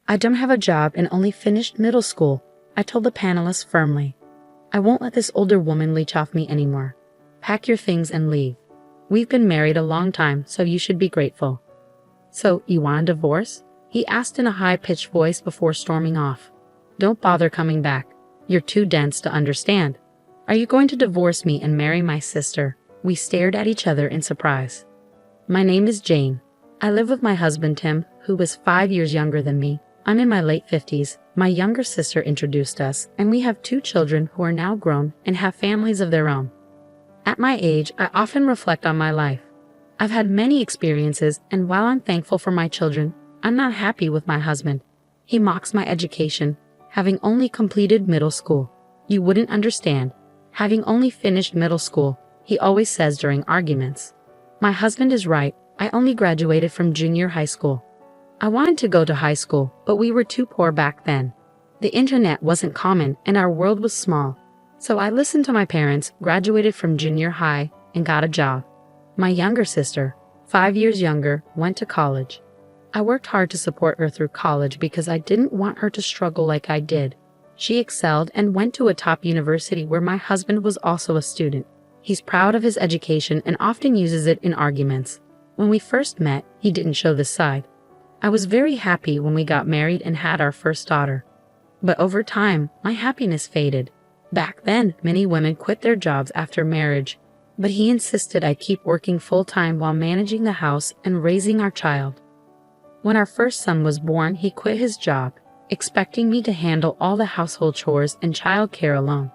I don't have a job and only finished middle school, I told the panelist firmly. I won't let this older woman leech off me anymore. Pack your things and leave. We've been married a long time, so you should be grateful. So, you want a divorce? He asked in a high-pitched voice before storming off. Don't bother coming back. You're too dense to understand. Are you going to divorce me and marry my sister? We stared at each other in surprise. My name is Jane. I live with my husband Tim, who is 5 years younger than me. I'm in my late 50s. My younger sister introduced us, and we have 2 children who are now grown and have families of their own. At my age, I often reflect on my life. I've had many experiences, and while I'm thankful for my children, I'm not happy with my husband. He mocks my education, having only completed middle school. You wouldn't understand. Having only finished middle school, he always says during arguments. My husband is right. I only graduated from junior high school. I wanted to go to high school, but we were too poor back then. The internet wasn't common and our world was small. So I listened to my parents, graduated from junior high, and got a job. My younger sister, 5 years younger, went to college. I worked hard to support her through college because I didn't want her to struggle like I did. She excelled and went to a top university where my husband was also a student. He's proud of his education and often uses it in arguments. When we first met, he didn't show this side. I was very happy when we got married and had our first daughter. But over time, my happiness faded. Back then, many women quit their jobs after marriage, but he insisted I keep working full-time while managing the house and raising our child. When our first son was born, he quit his job, expecting me to handle all the household chores and child care alone.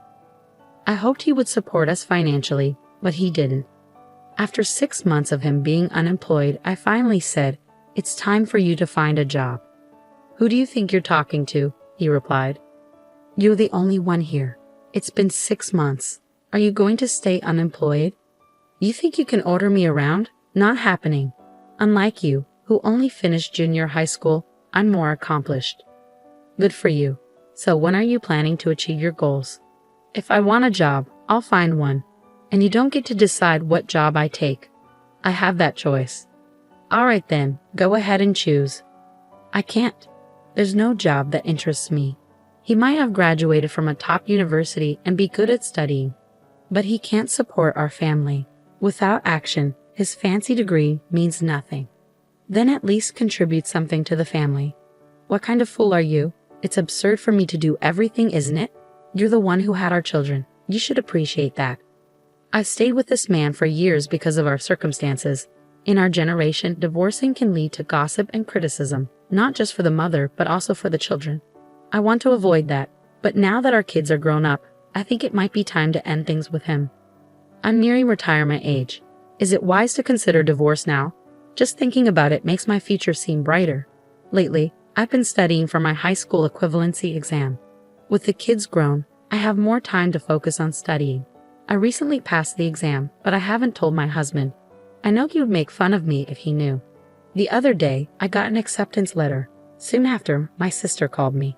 I hoped he would support us financially, but he didn't. After 6 months of him being unemployed, I finally said, "It's time for you to find a job." "Who do you think you're talking to?" he replied. "You're the only one here. It's been 6 months. Are you going to stay unemployed? You think you can order me around? Not happening. Unlike you, who only finished junior high school, I'm more accomplished." "Good for you. So when are you planning to achieve your goals?" "If I want a job, I'll find one. And you don't get to decide what job I take. I have that choice." "All right then, go ahead and choose." "I can't. There's no job that interests me." He might have graduated from a top university and be good at studying, but he can't support our family. Without action, his fancy degree means nothing. Then at least contribute something to the family. What kind of fool are you? It's absurd for me to do everything, isn't it? You're the one who had our children. You should appreciate that. I've stayed with this man for years because of our circumstances. In our generation, divorcing can lead to gossip and criticism, not just for the mother, but also for the children. I want to avoid that, but now that our kids are grown up, I think it might be time to end things with him. I'm nearing retirement age. Is it wise to consider divorce now? Just thinking about it makes my future seem brighter. Lately, I've been studying for my high school equivalency exam. With the kids grown, I have more time to focus on studying. I recently passed the exam, but I haven't told my husband. I know he would make fun of me if he knew. The other day, I got an acceptance letter. Soon after, my sister called me.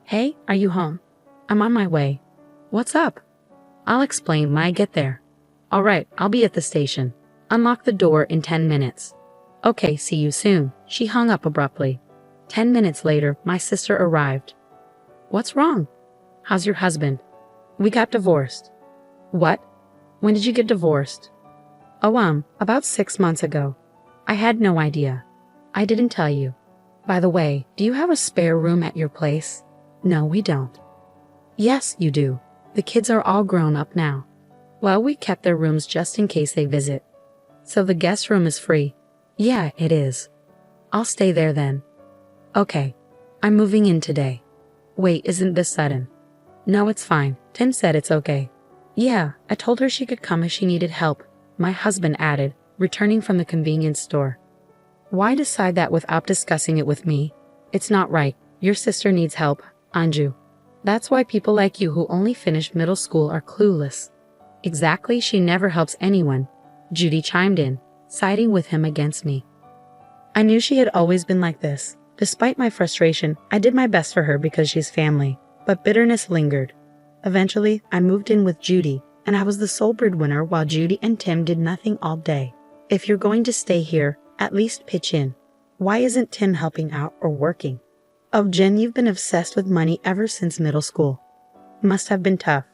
"Hey, are you home?" "I'm on my way." "What's up?" "I'll explain when I get there." "All right, I'll be at the station. Unlock the door in 10 minutes. "Okay, see you soon." She hung up abruptly. 10 minutes later, my sister arrived. "What's wrong?" "How's your husband?" "We got divorced." "What? When did you get divorced?" "Oh, about 6 months ago." "I had no idea. I didn't tell you. By the way, do you have a spare room at your place?" "No, we don't." "Yes, you do. The kids are all grown up now." "Well, we kept their rooms just in case they visit." "So the guest room is free?" "Yeah, it is." "I'll stay there then." "Okay. I'm moving in today." "Wait, isn't this sudden?" "No, it's fine. Tim said it's okay." "Yeah, I told her she could come if she needed help," my husband added, returning from the convenience store. "Why decide that without discussing it with me? It's not right. Your sister needs help, Anju. That's why people like you who only finished middle school are clueless." "Exactly, she never helps anyone," Judy chimed in, siding with him against me. I knew she had always been like this. Despite my frustration, I did my best for her because she's family, but bitterness lingered. Eventually, I moved in with Judy, and I was the sole breadwinner while Judy and Tim did nothing all day. If you're going to stay here, at least pitch in. Why isn't Tim helping out or working? Oh, Jen, you've been obsessed with money ever since middle school. Must have been tough.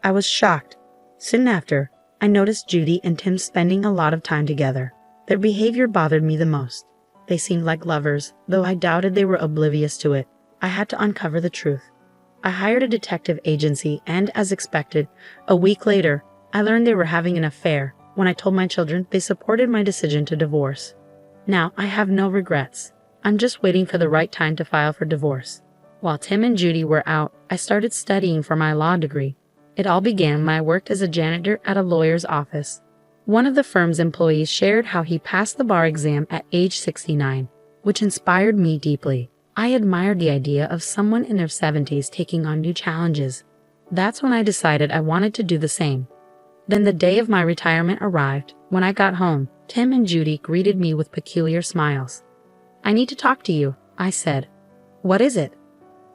I was shocked. Soon after, I noticed Judy and Tim spending a lot of time together. Their behavior bothered me the most. They seemed like lovers, though I doubted they were oblivious to it. I had to uncover the truth. I hired a detective agency and, as expected, a week later, I learned they were having an affair. When I told my children, they supported my decision to divorce. Now, I have no regrets. I'm just waiting for the right time to file for divorce. While Tim and Judy were out, I started studying for my law degree. It all began when I worked as a janitor at a lawyer's office. One of the firm's employees shared how he passed the bar exam at age 69, which inspired me deeply. I admired the idea of someone in their 70s taking on new challenges. That's when I decided I wanted to do the same. Then the day of my retirement arrived. When I got home, Tim and Judy greeted me with peculiar smiles. "I need to talk to you," I said. "What is it?"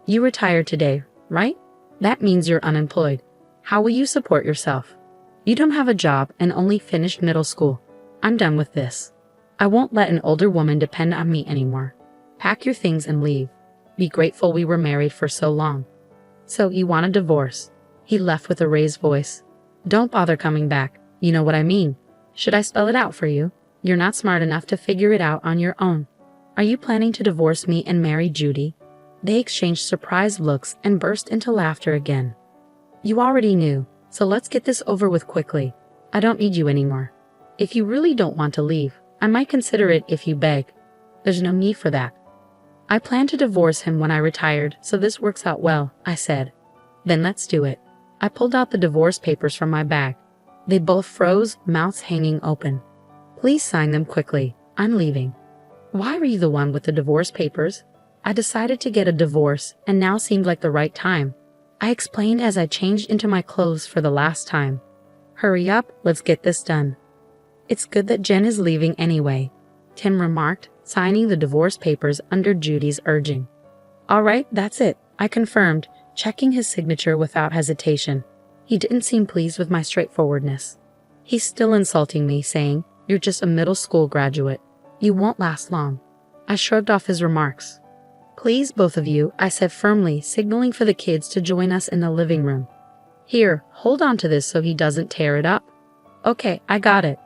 "You retired today, right? That means you're unemployed. How will you support yourself? You don't have a job and only finished middle school. I'm done with this. I won't let an older woman depend on me anymore. Pack your things and leave. Be grateful we were married for so long." "So you want a divorce?" He left with a raised voice. "Don't bother coming back. You know what I mean. Should I spell it out for you? You're not smart enough to figure it out on your own. Are you planning to divorce me and marry Judy?" They exchanged surprised looks and burst into laughter again. "You already knew, so let's get this over with quickly. I don't need you anymore. If you really don't want to leave, I might consider it if you beg. There's no need for that." "I plan to divorce him when I retired, so this works out well," I said. "Then let's do it." I pulled out the divorce papers from my bag. They both froze, mouths hanging open. "Please sign them quickly. I'm leaving." "Why were you the one with the divorce papers?" "I decided to get a divorce, and now seemed like the right time," I explained as I changed into my clothes for the last time. "Hurry up, let's get this done." "It's good that Jen is leaving anyway," Tim remarked, signing the divorce papers under Judy's urging. "All right, that's it," I confirmed, checking his signature without hesitation. He didn't seem pleased with my straightforwardness. He's still insulting me, saying, "You're just a middle school graduate. You won't last long." I shrugged off his remarks. "Please, both of you," I said firmly, signaling for the kids to join us in the living room. "Here, hold on to this so he doesn't tear it up." "Okay, I got it."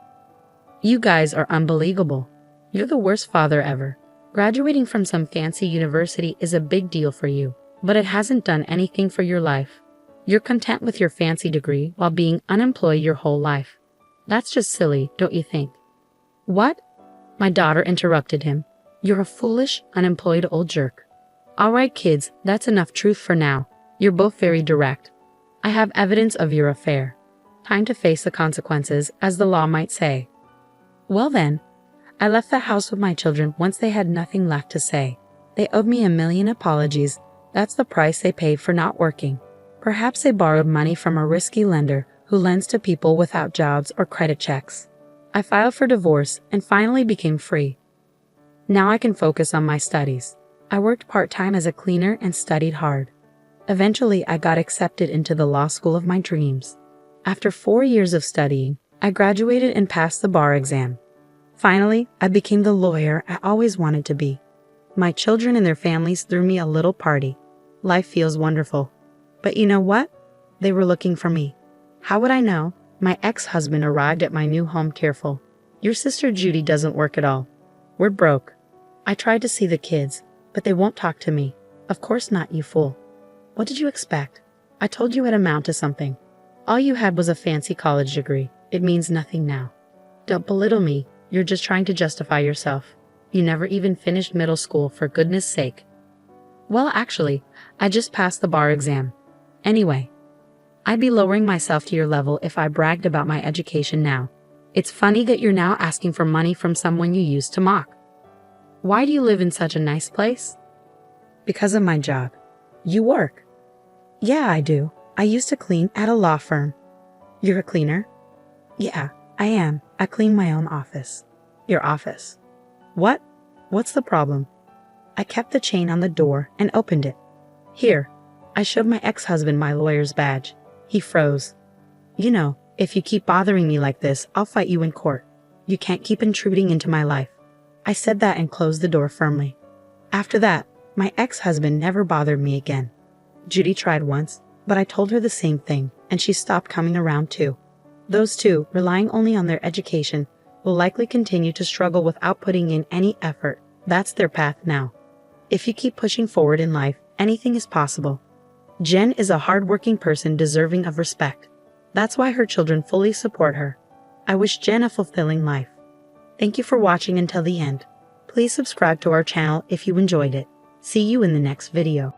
"You guys are unbelievable. You're the worst father ever. Graduating from some fancy university is a big deal for you, but it hasn't done anything for your life. You're content with your fancy degree while being unemployed your whole life. That's just silly, don't you think?" "What?" My daughter interrupted him. "You're a foolish, unemployed old jerk." "All right, kids, that's enough truth for now. You're both very direct. I have evidence of your affair. Time to face the consequences, as the law might say." Well then, I left the house with my children once they had nothing left to say. They owed me a million apologies. That's the price they paid for not working. Perhaps they borrowed money from a risky lender who lends to people without jobs or credit checks. I filed for divorce and finally became free. Now I can focus on my studies. I worked part-time as a cleaner and studied hard. Eventually, I got accepted into the law school of my dreams. After 4 years of studying, I graduated and passed the bar exam. Finally, I became the lawyer I always wanted to be. My children and their families threw me a little party. Life feels wonderful. But you know what? They were looking for me. How would I know? My ex-husband arrived at my new home tearful. "Your sister Judy doesn't work at all. We're broke." I tried to see the kids, but they won't talk to me. "Of course not, you fool. What did you expect? I told you I'd amount to something. All you had was a fancy college degree. It means nothing now. Don't belittle me. You're just trying to justify yourself. You never even finished middle school, for goodness sake." "Well, actually, I just passed the bar exam. Anyway, I'd be lowering myself to your level if I bragged about my education now. It's funny that you're now asking for money from someone you used to mock. Why do you live in such a nice place?" "Because of my job." "You work?" "Yeah, I do. I used to clean at a law firm." "You're a cleaner?" "Yeah, I am. I clean my own office." "Your office? What? What's the problem?" I kept the chain on the door and opened it. "Here." I showed my ex-husband my lawyer's badge. He froze. "You know, if you keep bothering me like this, I'll fight you in court. You can't keep intruding into my life." I said that and closed the door firmly. After that, My ex-husband never bothered me again. Judy tried once, but I told her the same thing, and she stopped coming around too. Those two, relying only on their education, will likely continue to struggle without putting in any effort. That's their path now. If you keep pushing forward in life, anything is possible. Jen is a hardworking person deserving of respect. That's why her children fully support her. I wish Jen a fulfilling life. Thank you for watching until the end. Please subscribe to our channel if you enjoyed it. See you in the next video.